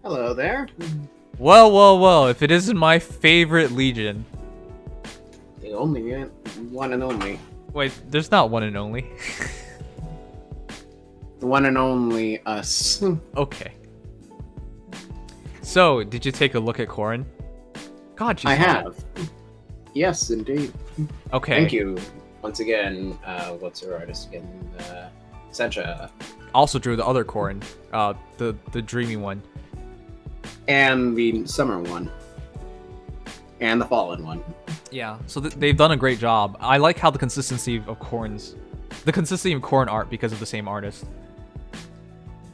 Hello there. Well, well, well, if it isn't my favorite Legion. The only one and only. Wait, there's not one and only. The one and only us. Okay. So, did you take a look at Corrin? God, she's I hot. have. Yes, indeed. Okay. Thank you. Once again, what's her artist again? Sencha. Also drew the other Corrin, the dreamy one. And the summer one. And the fallen one. Yeah, so they've done a great job. I like how the consistency of Corrin art because of the same artist.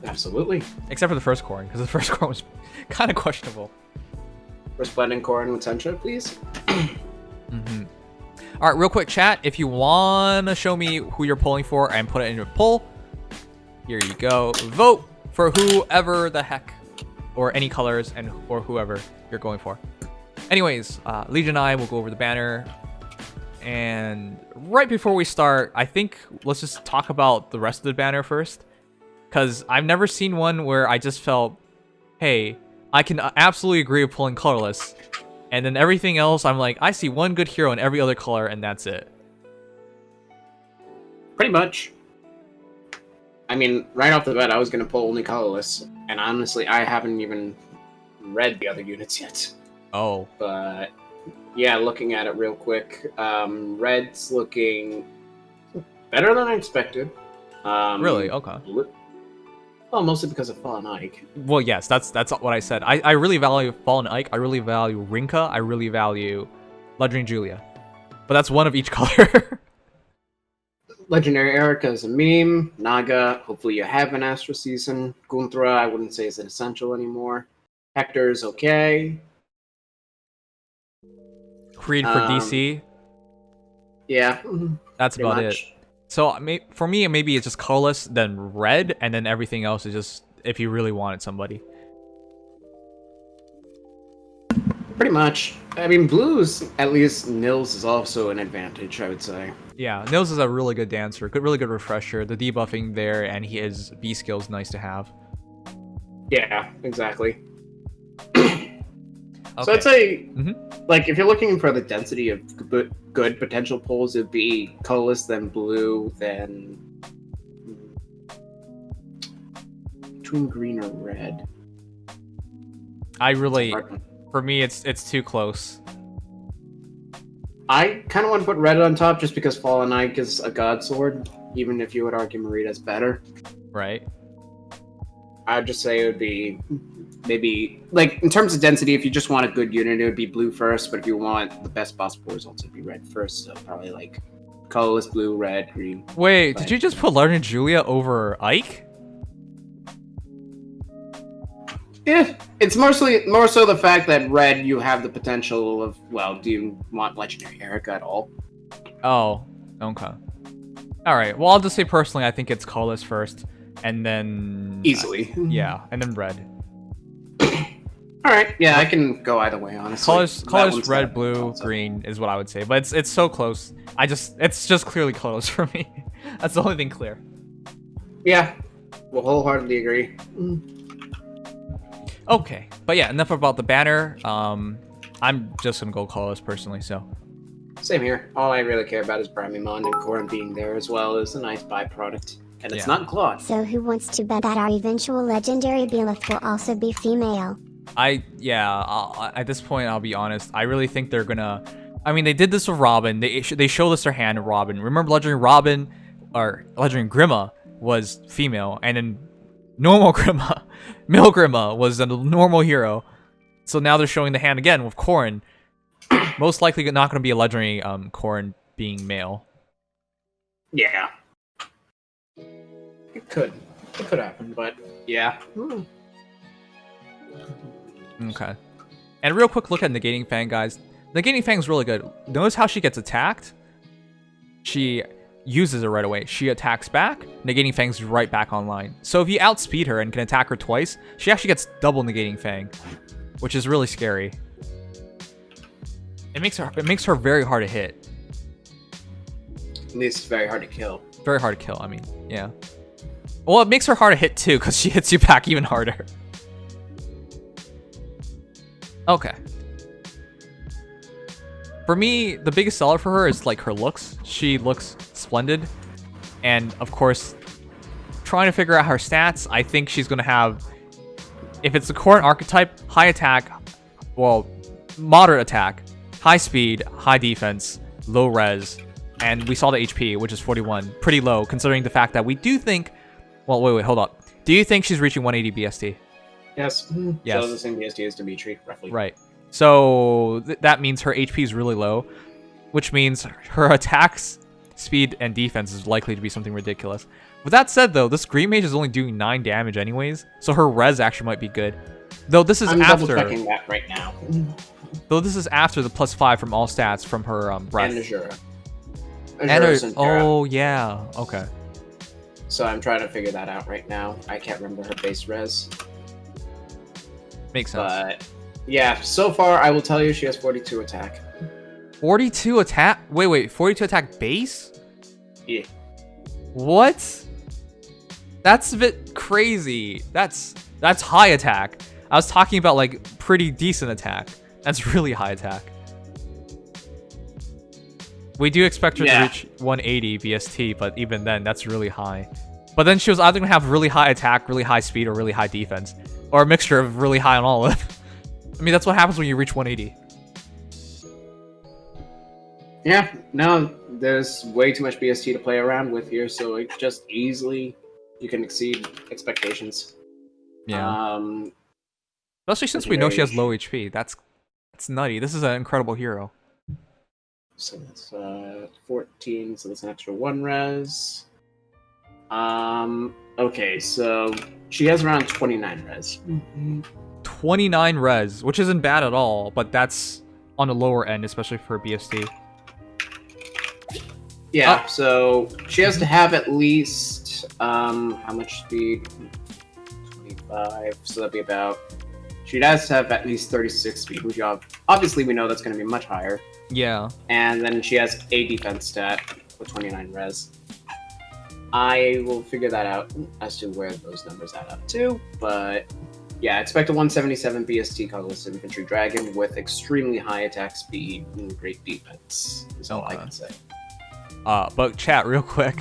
Absolutely. Except for the first Corrin, because the first Corrin was kind of questionable. Resplendent Corrin with Sencha, please. All right, real quick chat. If you want to show me who you're pulling for and put it in a poll, here you go. Vote for whoever the heck, or any colors, or whoever you're going for. Anyways, Legion and I will go over the banner. And right before we start, I think let's just talk about the rest of the banner first. Because I've never seen one where I just felt, hey, I can absolutely agree with pulling colorless. And then everything else, I'm like, I see one good hero in every other color, and that's it. Pretty much. I mean, right off the bat, I was going to pull only colorless. And honestly, I haven't even read the other units yet. Oh. But yeah, looking at it real quick, red's looking better than I expected. Really? Okay. Well, mostly because of Fallen Ike. Well, yes, that's what I said. I really value Fallen Ike. I really value Rinka. I really value Legendary Julia. But that's one of each color. Legendary Erica is a meme. Naga, hopefully you have an Astro Season. Gunthra, I wouldn't say is an essential anymore. Hector is okay. Creed for DC. Yeah. That's pretty about much. it. So for me, maybe it's just colorless, then red, and then everything else is just if you really wanted somebody. Pretty much. I mean, blues, at least Nils is also an advantage, I would say. Yeah, Nils is a really good dancer, really good refresher. The debuffing there, and his B skill is nice to have. Yeah, exactly. Okay. So I'd say, like, if you're looking for the density of good potential pulls, it'd be colorless, then blue, then between green or red. For me, it's too close. I kind of want to put red on top just because Fallen Ike is a god sword, even if you would argue Marita's better. Right. I'd just say it would be maybe, like, in terms of density, if you just want a good unit, it would be blue first, but if you want the best possible results, it'd be red first, so probably, like, colorless, blue, red, green. Wait, did you just put Legendary Julia over Ike? Yeah, it's more so the fact that red, you have the potential of, well, do you want Legendary Erica at all? Oh, okay. Alright, well, I'll just say personally, I think it's colorless first, and then... Easily. Yeah, and then red. Alright, yeah, I can go either way, honestly. Colors red, blue, green is what I would say, but it's so close. It's just clearly colors for me. That's the only thing clear. Yeah, we'll wholeheartedly agree. Okay, but yeah, enough about the banner. I'm just gonna go colorless personally, so. Same here. All I really care about is Brimimon, and Corrin being there as well is a nice byproduct. And it's not Claude. So who wants to bet that our eventual legendary Belith will also be female? At this point, I'll be honest. I really think they're gonna... I mean, they did this with Robin. They showed us their hand of Robin. Remember Legendary Robin, or Legendary Grima was female, and then normal Grima, male Grima was a normal hero. So now they're showing the hand again with Corrin. Most likely not going to be a Legendary Corrin being male. Yeah. It could happen, but yeah. Okay. And real quick look at Negating Fang, guys. Negating Fang's really good. Notice how she gets attacked? She uses it right away. She attacks back, Negating Fang's right back online. So if you outspeed her and can attack her twice, she actually gets double Negating Fang, which is really scary. It makes her very hard to hit. At least it's very hard to kill. Very hard to kill, I mean, yeah. Well, it makes her hard to hit too, because she hits you back even harder. Okay. For me, the biggest seller for her is like her looks. She looks splendid. And of course, trying to figure out her stats, I think she's going to have, if it's the Corrin archetype, high attack, well, moderate attack, high speed, high defense, low res, and we saw the HP, which is 41. Pretty low, considering the fact that we do think, well, wait, hold up. Do you think she's reaching 180 BST? Yes. Yes. So the same BSD as Dimitri, roughly. Right. So that means her HP is really low, which means her attacks, speed, and defense is likely to be something ridiculous. With that said, though, this Green Mage is only doing 9 damage anyways, so her res actually might be good. Though this is I'm after. double-checking that right now. Though this is after the +5 from all stats from her breath. And Azura. Oh yeah. Okay. So I'm trying to figure that out right now. I can't remember her base res. Makes sense. But yeah, so far I will tell you she has 42 attack. 42 attack? Wait, 42 attack base? Yeah. What? That's a bit crazy. That's high attack. I was talking about like pretty decent attack. That's really high attack. We do expect her to reach 180 BST, but even then, that's really high. But then she was either going to have really high attack, really high speed, or really high defense. Or a mixture of really high on all of them. I mean, that's what happens when you reach 180. Yeah, no, there's way too much BST to play around with here, so it just easily, you can exceed expectations. Yeah. Especially since we know she has low HP. That's nutty. This is an incredible hero. So that's 14, so that's an extra 1 res. Okay, so she has around 29 res. 29 res, which isn't bad at all, but that's on the lower end, especially for BST. Yeah, so she has to have at least, how much speed? 25, so that'd be about, she has to have at least 36 speed, which obviously we know that's going to be much higher. Yeah. And then she has a defense stat with 29 res. I will figure that out as to where those numbers add up to, but yeah, expect a 177 BST colorless infantry dragon with extremely high attack speed and great defense, is all I can say. But chat, real quick.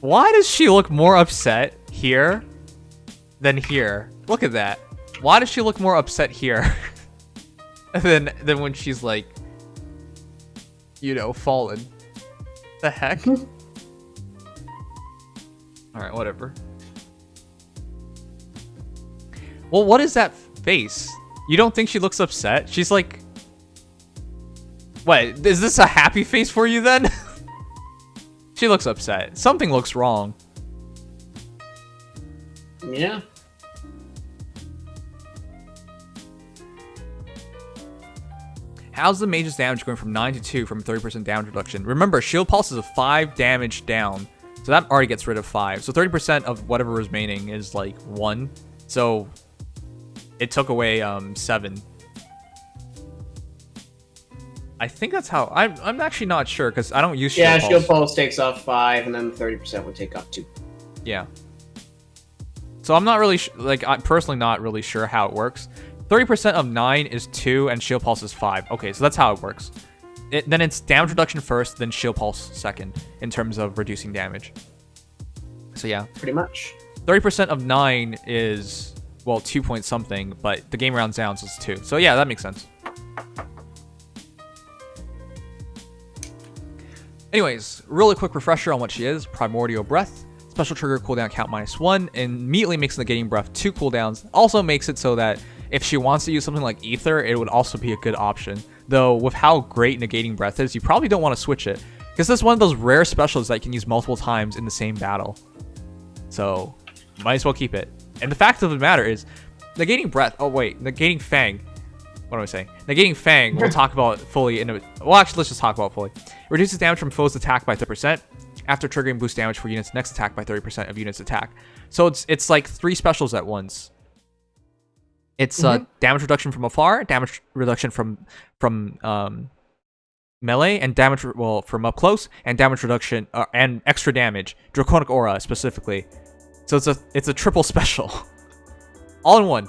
Why does she look more upset here than here? Look at that. Why does she look more upset here than when she's like, you know, fallen? The heck? Alright, whatever. Well, what is that face? You don't think she looks upset? She's like... What? Is this a happy face for you then? She looks upset. Something looks wrong. Yeah. How's the mage's damage going from 9 to 2 from 30% damage reduction? Remember, shield pulse is a 5 damage down. So that already gets rid of 5. So 30% of whatever is remaining is like 1. So it took away 7. I think that's how... I'm actually not sure because I don't use shield pulse. Yeah, shield pulse takes off 5 and then 30% would take off 2. Yeah. So I'm not really... I'm personally not really sure how it works. 30% of 9 is 2 and shield pulse is 5. Okay, so that's how it works. Then it's damage reduction first, then shield pulse second in terms of reducing damage. So yeah. Pretty much. 30% of 9 is, well, 2 point something, but the game rounds down, so it's 2. So yeah, that makes sense. Anyways, really quick refresher on what she is. Primordial Breath. Special trigger cooldown count -1, and immediately makes Negating Breath 2 cooldowns. Also makes it so that if she wants to use something like Ether, it would also be a good option. Though, with how great Negating Breath is, you probably don't want to switch it. Because this is one of those rare specials that you can use multiple times in the same battle. So, might as well keep it. And the fact of the matter is, Negating Breath... Oh, wait. Negating Fang. What am I saying? Negating Fang, we'll talk about fully in a... Well, actually, let's just talk about it fully. Reduces damage from foes' attack by 30%. After triggering, boost damage for units' next attack by 30% of units' attack. So, it's like 3 specials at once. It's damage reduction from afar, damage reduction from melee, and damage from up close, and damage reduction and extra damage, Draconic Aura specifically. So it's a triple special, all in one.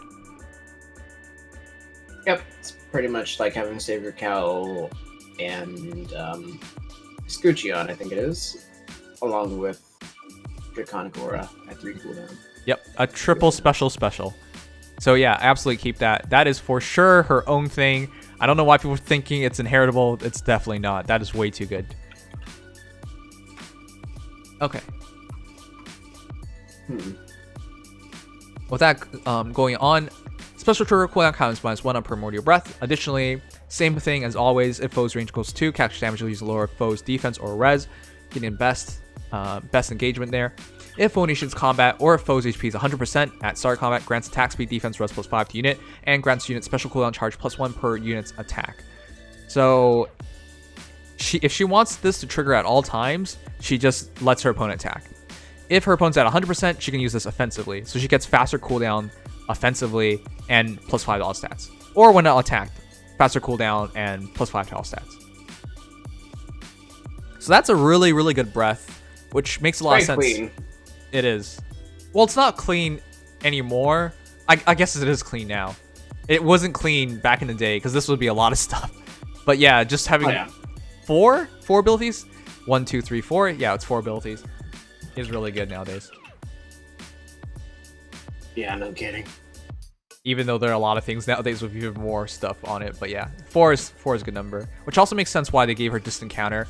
Yep, it's pretty much like having Savior Cowl and Scoochion, I think it is, along with Draconic Aura at 3 cooldown. Yep, a triple special. So yeah, absolutely keep that. That is for sure her own thing. I don't know why people are thinking it's inheritable. It's definitely not. That is way too good. Okay. With that going on, special trigger cooldown counts -1 on Primordial Breath. Additionally, same thing as always, if foe's range goes 2, capture damage will use lower foe's defense or res, getting best engagement there. If foe initiates combat or if foe's HP is 100% at start combat, grants attack speed, defense, res +5 to unit, and grants unit special cooldown charge +1 per unit's attack. So if she wants this to trigger at all times, she just lets her opponent attack. If her opponent's at 100%, she can use this offensively. So she gets faster cooldown offensively and +5 to all stats. Or when not attacked, faster cooldown and +5 to all stats. So that's a really, really good breath, which makes a lot of sense. Clean. It is. Well, it's not clean anymore. I guess it is clean now. It wasn't clean back in the day because this would be a lot of stuff. But yeah, just having four abilities. 1, 2, 3, 4. Yeah, it's 4 abilities. Is really good nowadays. Yeah, no kidding. Even though there are a lot of things nowadays with even more stuff on it, but yeah, 4 is a good number, which also makes sense why they gave her distant counter,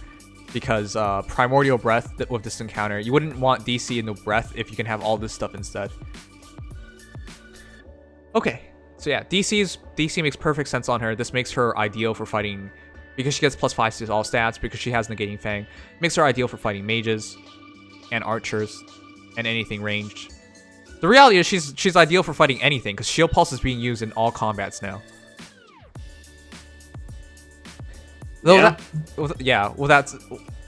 because Primordial Breath with distant counter, you wouldn't want DC in the breath if you can have all this stuff instead. Okay, so yeah, DC makes perfect sense on her. This makes her ideal for fighting because she gets +5 to all stats, because she has Negating Fang. Makes her ideal for fighting mages and archers and anything ranged. The reality is she's ideal for fighting anything because Shield Pulse is being used in all combats now. Though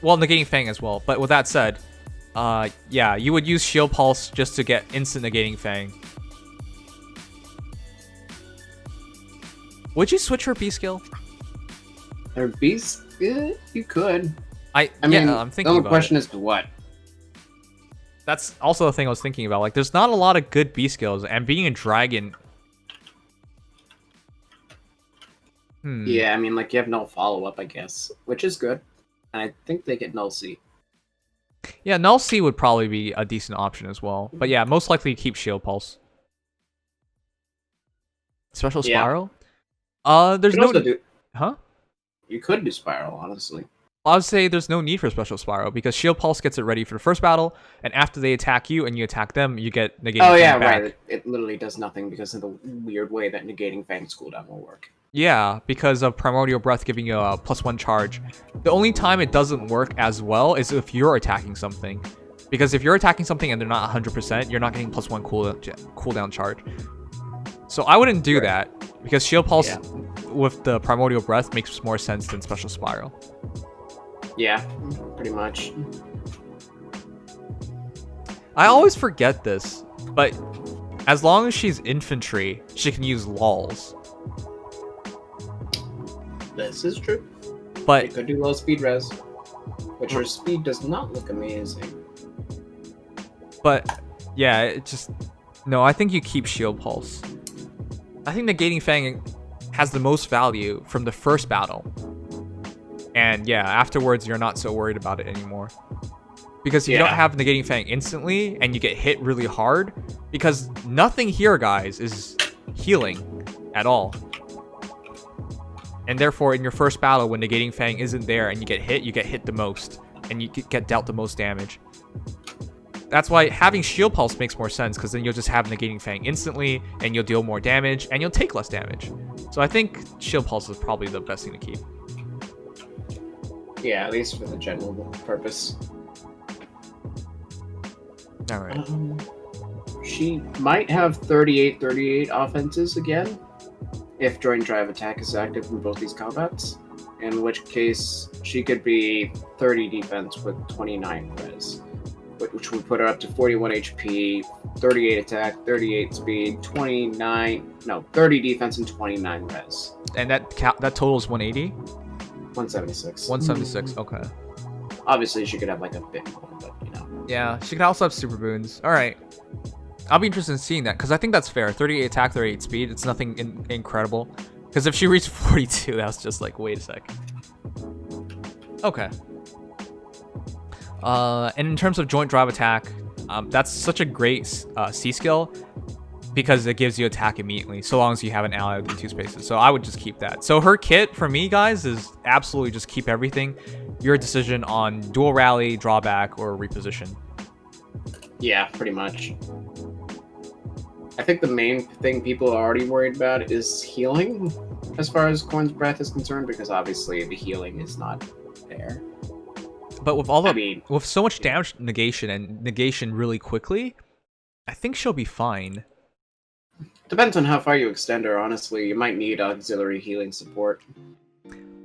Negating Fang as well. But with that said, yeah, you would use Shield Pulse just to get instant Negating Fang. Would you switch her B skill? Her B skill? You could. I mean, I'm thinking the about question it. is what? That's also the thing I was thinking about. Like, there's not a lot of good B skills, and being a dragon. Yeah, I mean, like, you have no follow-up, I guess, which is good. And I think they get Null C. Yeah, Null C would probably be a decent option as well. But yeah, most likely keep Shield Pulse. Special Spiral? There's no... Huh? You could do Spiral, honestly. I would say there's no need for Special Spiral because Shield Pulse gets it ready for the first battle, and after they attack you and you attack them, you get Negating Fang back. Right. It literally does nothing because of the weird way that Negating Fang's cooldown will work. Yeah, because of Primordial Breath giving you a +1 charge. The only time it doesn't work as well is if you're attacking something. Because if you're attacking something and they're not 100%, you're not getting +1 cooldown charge. So I wouldn't do that, because Shield Pulse with the Primordial Breath makes more sense than Special Spiral. Yeah, pretty much. I always forget this, but as long as she's infantry, she can use lulls. This is true. But it could do low speed res, which her speed does not look amazing. But yeah, it just I think you keep Shield Pulse. I think Negating Fang has the most value from the first battle. And yeah, afterwards you're not so worried about it anymore. Because if you don't have Negating Fang instantly and you get hit really hard, because nothing here, guys, is healing at all. And therefore, in your first battle, when Negating Fang isn't there and you get hit the most. And you get dealt the most damage. That's why having Shield Pulse makes more sense, because then you'll just have Negating Fang instantly, and you'll deal more damage, and you'll take less damage. So I think Shield Pulse is probably the best thing to keep. Yeah, at least for the general purpose. Alright. She might have 38 offenses again, if Joint Drive Attack is active in both these combats, in which case she could be 30 defense with 29 res, which would put her up to 41 HP, 38 attack, 38 speed, 30 defense, and 29 res. And that totals 180? 176. 176, okay. Obviously, she could have like a bit more, but you know. Yeah, she could also have super boons. Alright. I'll be interested in seeing that, because I think that's fair. 38 attack, 38 speed, it's nothing incredible. Because Because if she reached 42, that was just like, wait a sec. Okay. And in terms of joint drive attack, that's such a great C skill because it gives you attack immediately, so long as you have an ally within 2 spaces. So I would just keep that. So her kit for me, guys, is absolutely just keep everything. Your decision on dual rally, drawback, or reposition. Yeah, pretty much. I think the main thing people are already worried about is healing, as far as Corrin's breath is concerned, because obviously the healing is not there. But with all the with so much damage negation and negation really quickly, I think she'll be fine. Depends on how far you extend her, honestly. You might need auxiliary healing support.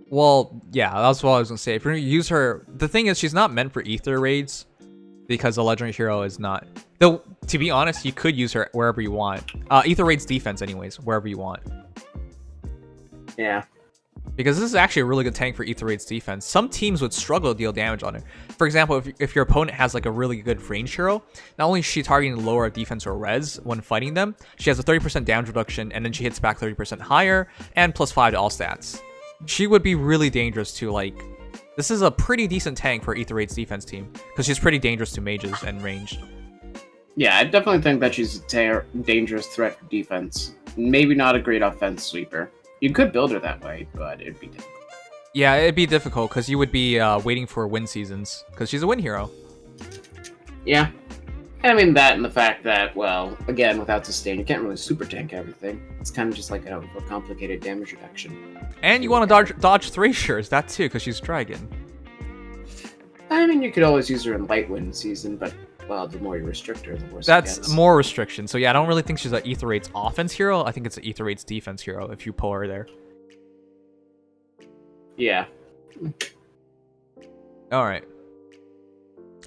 Well, yeah, that's what I was gonna say. If you're gonna use her, the thing is, she's not meant for ether raids because the legendary hero is not. Though, to be honest, you could use her wherever you want. Ether raids defense, anyways, wherever you want. Yeah. Because this is actually a really good tank for Ether Raid's defense. Some teams would struggle to deal damage on it. For example, if your opponent has like a really good range hero, not only is she targeting lower defense or res when fighting them, she has a 30% damage reduction, and then she hits back 30% higher, and +5 to all stats. She would be really dangerous to like... This is a pretty decent tank for Ether Raid's defense team, because she's pretty dangerous to mages and ranged. Yeah, I definitely think that she's a dangerous threat for defense. Maybe not a great offense sweeper. You could build her that way, but it'd be difficult. Yeah, it'd be difficult because you would be waiting for win seasons because she's a win hero. Yeah. I mean, that and the fact that, well, again, without sustain, you can't really super tank everything. It's kind of just like a complicated damage reduction. And you want to dodge Thrashers, that too, because she's dragon. I mean, you could always use her in light win season, but, well, the more you restrict her, the worse That's it gets. more restriction. So yeah, I don't really think she's an Ether Raid's offense hero. I think it's an Ether Raid's defense hero if you pull her there. Yeah. Alright.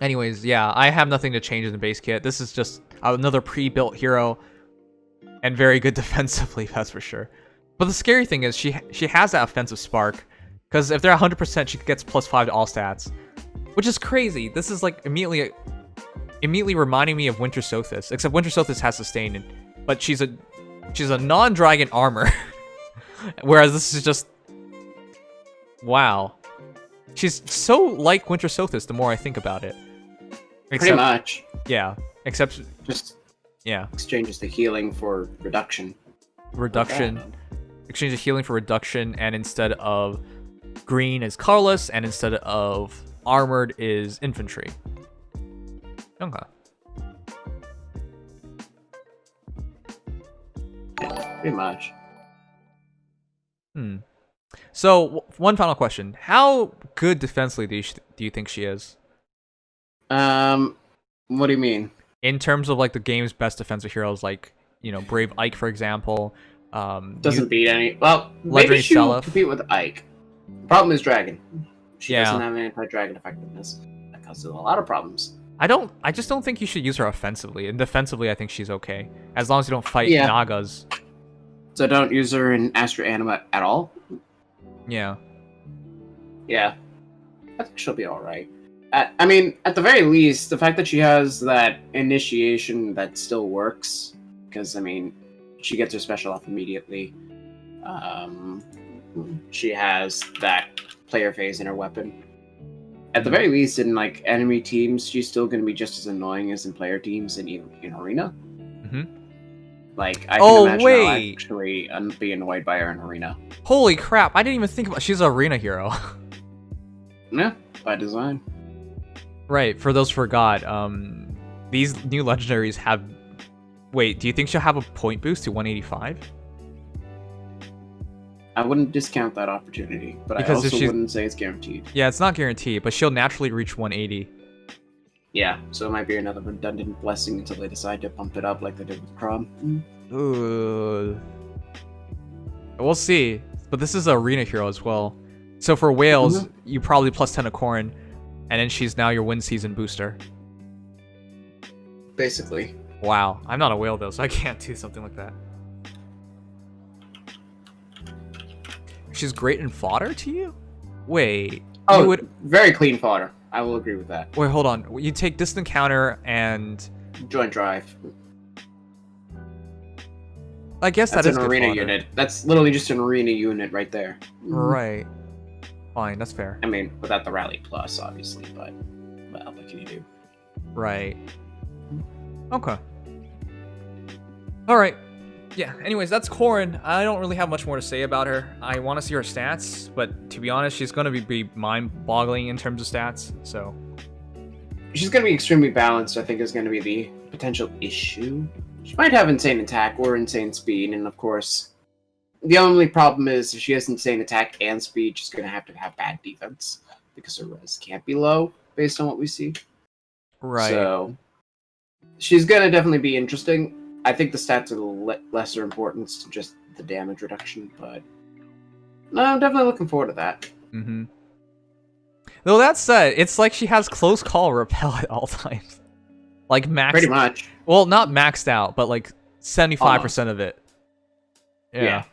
Anyways, yeah, I have nothing to change in the base kit. This is just another pre-built hero and very good defensively, that's for sure. But the scary thing is she has that offensive spark because if they're 100%, she gets +5 to all stats, which is crazy. This is like immediately reminding me of Winter Sothis, except Winter Sothis has sustain, but she's a non-dragon armor, whereas this is just wow. She's so like Winter Sothis the more I think about it. Pretty much. Yeah, except just yeah, exchanges the healing for reduction. Exchange the healing for reduction, and instead of green is colorless, and instead of armored is infantry. Okay. Yeah, pretty much. So, one final question. How good defensively do you think she is? What do you mean? In terms of, like, the game's best defensive heroes, like, you know, Brave Ike, for example. Doesn't beat any... Well, Legendary maybe she will Seliph. compete with Ike. Problem is Dragon. She Yeah. doesn't have anti-dragon effectiveness. That causes a lot of problems. I just don't think you should use her offensively. And defensively, I think she's okay. As long as you don't fight Nagas. So don't use her in Astra Anima at all? Yeah. Yeah. I think she'll be alright. I mean, at the very least, the fact that she has that initiation that still works, because, I mean, she gets her special off immediately. She has that player phase in her weapon. At the very least, in, like, enemy teams, she's still going to be just as annoying as in player teams in Arena. Like, I can imagine I'll actually be annoyed by her in Arena. Holy crap, I didn't even think about... She's an arena hero. Yeah, by design. Right, for those who forgot, these new legendaries have... Wait, do you think she'll have a point boost to 185? I wouldn't discount that opportunity, but because I also wouldn't say it's guaranteed. Yeah, it's not guaranteed, but she'll naturally reach 180. Yeah, so it might be another redundant blessing until they decide to pump it up like they did with Crom. We'll see. But this is an arena hero as well. So for Wales, you probably +10 to Corrin, and then she's now your win season booster. Basically. Wow, I'm not a whale though, so I can't do something like that. She's great in fodder to you? Wait. Oh, very clean fodder. I will agree with that. Wait, hold on. You take distant counter and... Joint drive. I guess That's that is an good arena fodder. unit. That's literally just an arena unit right there. Right. Fine, that's fair. I mean, without the rally plus, obviously, but well, what can you do? Right. Okay. All right. Yeah, anyways, that's Corrin. I don't really have much more to say about her. I want to see her stats, but to be honest, she's going to be mind-boggling in terms of stats, so... She's going to be extremely balanced, I think, is going to be the potential issue. She might have insane attack or insane speed, and of course, the only problem is if she has insane attack and speed, she's going to have bad defense, because her res can't be low, based on what we see. Right. So, she's going to definitely be interesting. I think the stats are lesser importance to just the damage reduction, but no, I'm definitely looking forward to that. Mm-hmm. Though that said, it's like she has close call repel at all times. Like maxed. Pretty much. Well, not maxed out, but like 75% of it. Yeah.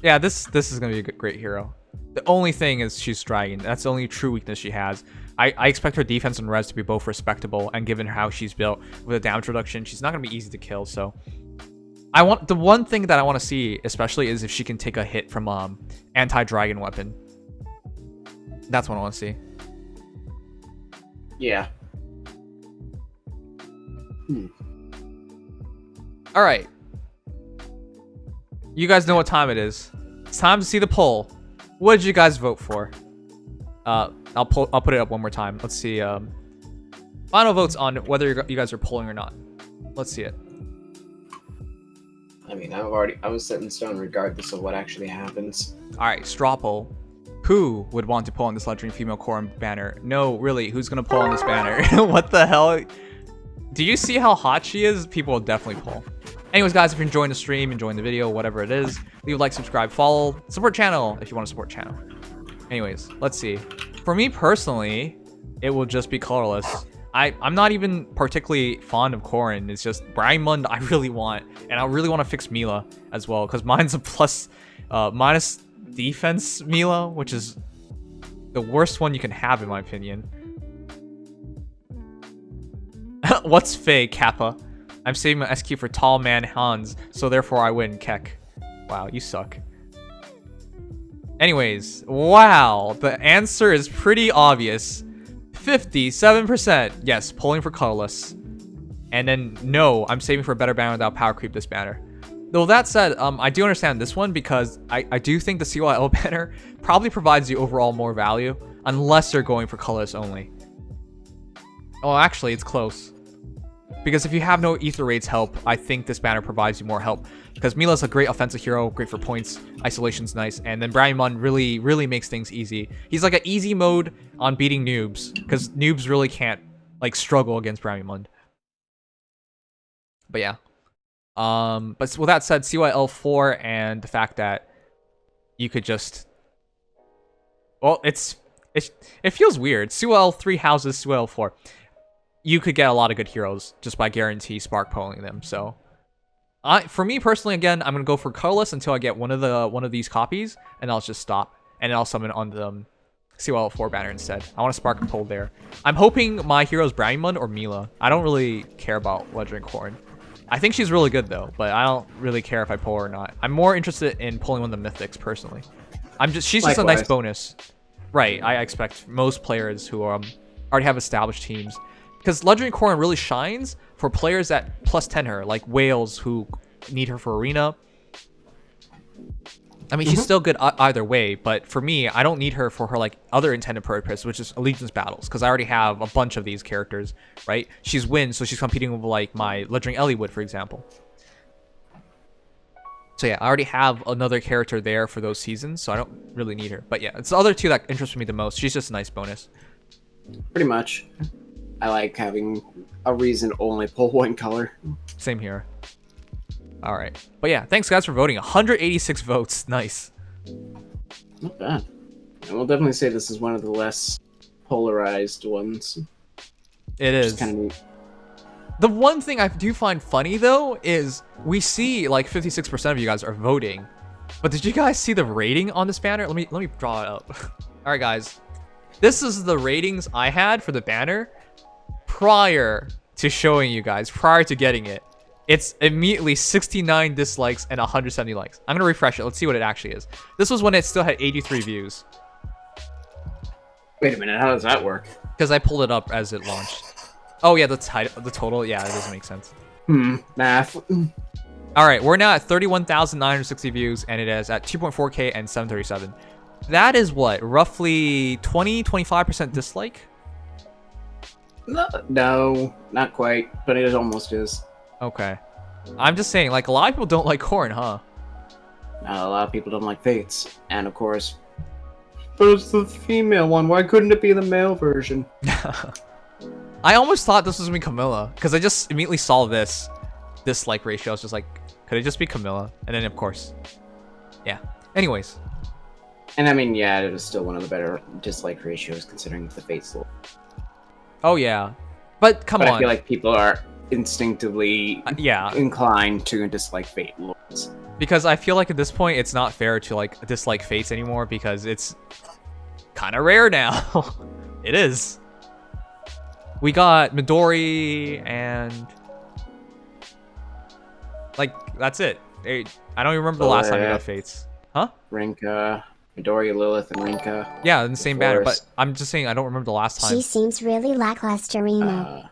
Yeah, this is gonna be a great hero. The only thing is she's dragon. That's the only true weakness she has. I expect her defense and res to be both respectable, and given how she's built with a damage reduction, she's not gonna be easy to kill. So, the one thing that I want to see, especially, is if she can take a hit from anti-dragon weapon. That's what I want to see. Yeah. All right. You guys know what time it is. It's time to see the poll. What did you guys vote for? I'll put it up one more time. Let's see. Final votes on whether you guys are polling or not. Let's see it. I mean, I was set in stone regardless of what actually happens. All right, straw poll. Who would want to pull on this legendary female Corrin banner? No, really, who's gonna pull on this banner? What the hell? Do you see how hot she is? People will definitely pull. Anyways, guys, if you're enjoying the stream, enjoying the video, whatever it is, leave a like, subscribe, follow, support channel if you want to support channel. Anyways, let's see. For me personally, it will just be colorless. I'm not even particularly fond of Corrin. It's just Braimund I really want, and I really want to fix Mila as well, because mine's a minus defense Mila, which is the worst one you can have in my opinion. What's Faye, Kappa? I'm saving my SQ for Tall Man Hans, so therefore I win, Keck. Wow, you suck. Anyways, wow, the answer is pretty obvious. 57%, yes, pulling for colorless. And then, no, I'm saving for a better banner without power creep this banner. Though that said, I do understand this one because I do think the CYL banner probably provides you overall more value, unless you're going for colorless only. Oh, actually, it's close. Because if you have no Ether Raids help, I think this banner provides you more help. Because Mila's a great offensive hero, great for points, isolation's nice, and then Braimund really makes things easy. He's like an easy mode on beating noobs, because noobs really can't like struggle against Braimund. But yeah. But with that said, CYL4 and the fact that you could just... Well, it feels weird. CYL3 houses CYL4. You could get a lot of good heroes just by guarantee spark pulling them. So, for me personally, again, I'm gonna go for colorless until I get one of these copies, and I'll just stop, and I'll summon on the CYL4 banner instead. I want to spark and pull there. I'm hoping my hero's Braimund or Mila. I don't really care about Legendary Corrin. I think she's really good though, but I don't really care if I pull her or not. I'm more interested in pulling one of the mythics personally. She's just a nice bonus, right? I expect most players who already have established teams. Because Legendary Corrin really shines for players that plus 10 her, like Whales who need her for Arena. I mean, she's still good either way, but for me, I don't need her for her like other intended purpose, which is Allegiance battles, because I already have a bunch of these characters, right? She's Win, so she's competing with like my Legendary Eliwood, for example. So yeah, I already have another character there for those seasons, so I don't really need her. But yeah, it's the other two that interest me the most. She's just a nice bonus. Pretty much. I like having a reason to only pull one color. Same here. All right. But yeah, thanks guys for voting. 186 votes. Nice. Not bad. And we'll definitely say this is one of the less polarized ones. It is. Kind of neat. The one thing I do find funny though is we see like 56% of you guys are voting. But did you guys see the rating on this banner? Let me draw it up. All right, guys. This is the ratings I had for the banner prior to showing you guys prior to getting it. It's immediately 69 dislikes and 170 likes. I'm gonna refresh it. Let's see what it actually is. This was when it still had 83 views. Wait a minute, how does that work? Because I pulled it up as it launched. Oh yeah, the total. Yeah, it doesn't make sense. Math. All right, we're now at 31,960 views, and it is at 2.4K and 737. That is what, roughly 20-25% dislike? No, not quite, but it almost is. Okay. I'm just saying, like, a lot of people don't like Corrin, huh? A lot of people don't like Fates, and of course... But it's the female one, why couldn't it be the male version? I almost thought this was gonna be Camilla, because I just immediately saw this dislike ratio. I was just like, could it just be Camilla? And then, of course, yeah. Anyways. And I mean, yeah, it was still one of the better dislike ratios, considering the Fates lore. Oh, yeah. But come on. I feel like people are instinctively yeah, inclined to dislike Fate lords. Because I feel like at this point it's not fair to like dislike Fates anymore because it's kind of rare now. It is. We got Midori and like that's it. I don't even remember the last time we got Fates. Huh? Rinka, Midori, Lilith, and Rinka. Yeah, in the same banner, but I'm just saying I don't remember the last time. She seems really lackluster, emo.